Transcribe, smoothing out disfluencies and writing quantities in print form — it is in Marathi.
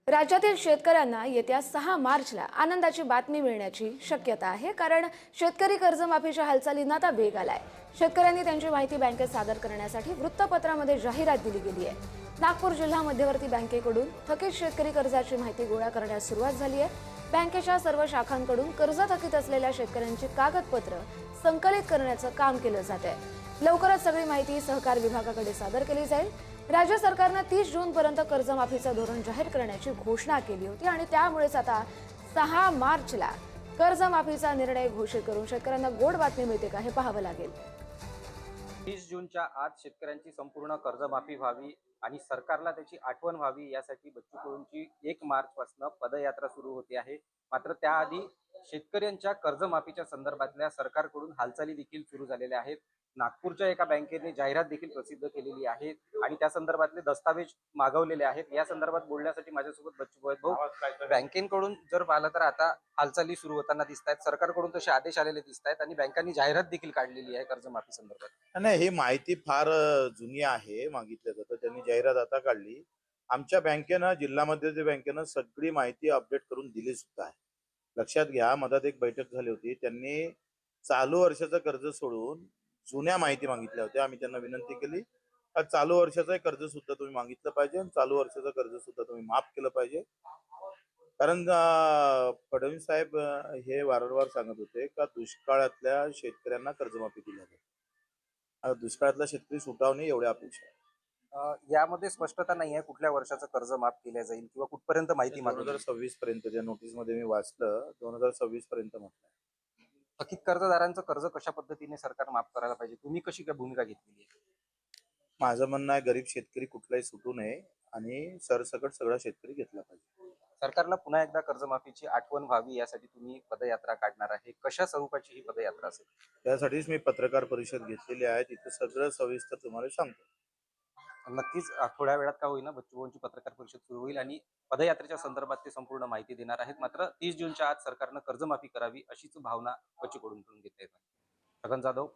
राज्यातील शेतकऱ्यांना येत्या 6 मार्चला आनंदाची बातमी मिळण्याची शक्यता आहे, कारण शेतकरी कर्जमाफीच्या हालचालींना आता वेग आलाय। शेतकऱ्यांनी त्यांची माहिती बँकेत सादर करण्यासाठी वृत्तपत्रामध्ये जाहिरात दिली गेली आहे। नागपूर जिल्हा मध्यवर्ती बँकेकडून थकीत शेतकरी कर्जाची माहिती गोळा करण्यास सुरुवात झाली आहे। बँकेच्या सर्व शाखांकडून कर्ज थकीत असलेल्या शेतकऱ्यांची कागदपत्र संकलित करण्याचं काम केलं जात आहे। लवकरच सगळी माहिती सहकार विभागाकडे सादर केली जाईल। राज्य सरकारने 30 जून पर्यंत कर्जमाफीचं धोरण जाहीर करण्याची घोषणा केली होती आणि त्यामुळेच आता 6 मार्चला कर्जमाफीचा निर्णय घोषित करून शेतकऱ्यांना गोड बातमी मिळते का हे पाहावं लागेल। 30 जूनच्या आत शेतकऱ्यांची संपूर्ण कर्जमाफी व्हावी आणि सरकारला त्याची आठवण व्हावी यासाठी बच्चू कडूंची 1 मार्च पासून पदयात्रा सुरू होते आहे। मात्र त्याआधी शेतकऱ्यांच्या कर्जमाफीच्या संदर्भातल्या सरकारकडून हालचाली देखील सुरू झालेल्या आहेत। नागपूरच्या एका बँकेने जाहिरात देखील प्रसिद्ध केलेली आहे आणि त्या संदर्भातले दस्तावेज मागवलेले आहेत। या संदर्भात बोलण्यासाठी माझ्यासोबत बच्चू आहेत। भाऊ, बँकेकडून जर पाहिलं तर आता हालचाली सुरू होताना दिसत आहेत, सरकारकडून तसे आदेश आलेले दिसत आहेत आणि बँकांनी जाहिरात देखील काढलेली आहे कर्जमाफी संदर्भात। नाही, ही माहिती फार जुनी आहे। मागितलं जातं त्यांनी जाहिरात आता काढली। आमच्या बँकेनं जिल्हा बँकेनं सगळी माहिती अपडेट करून दिली सुद्धा आहे। लक्षात घ्या, मधात एक बैठक झाली होती, त्यांनी चालू वर्षाचं कर्ज सोडून जुन्या माहिती मागितल्या होत्या। आम्ही त्यांना विनंती केली का चालू वर्षाचं कर्ज सुद्धा तुम्ही मागितलं पाहिजे आणि चालू वर्षाचं कर्ज सुद्धा तुम्ही माफ केलं पाहिजे। कारण फडणवीस साहेब हे वारंवार सांगत होते का दुष्काळातल्या शेतकऱ्यांना कर्जमाफी दिली जाते। दुष्काळातला शेतकरी सुटावणे एवढ्या अपेक्षा आहे। यामध्ये स्पष्टता नाही आहे कुठल्या वर्षाचं कर्ज माफ केलं जाईल किंवा कुठपर्यंत माहिती मागेल। 2026 पर्यंत त्या नोटीस मध्ये मी वाचलं, 2026 पर्यंत म्हटलंय। थकीत कर्जदारांचं कर्ज कशा पद्धतीने सरकार माफ करायला पाहिजे, तुम्ही कशी काय भूमिका घेतलेली आहे? माझं म्हणणं आहे गरीब शेतकरी कुठलाही सुटू नये आणि सरसकट सगळा शेतकरी घेतला पाहिजे। सरकारला पुन्हा एकदा कर्जमाफीची आठवण व्हावी यासाठी तुम्ही पदयात्रा काढणार आहे, कशा स्वरूपाची ही पदयात्रा असेल? त्यासाठीच मी पत्रकार परिषद घेतलेली आहे, तिथे सगळं सविस्तर तुम्हाला सांगतो। नक्कीच थोड्या वेळात का होईना बच्चूभाऊंची पत्रकार परिषद सुरू होईल आणि पदयात्रेच्या संदर्भात ते संपूर्ण माहिती देणार आहेत। मात्र 30 जूनच्या आत सरकारनं कर्जमाफी करावी अशीच भावना बच्चू कडूंकडून घेता येत आहे। छगन जाधव।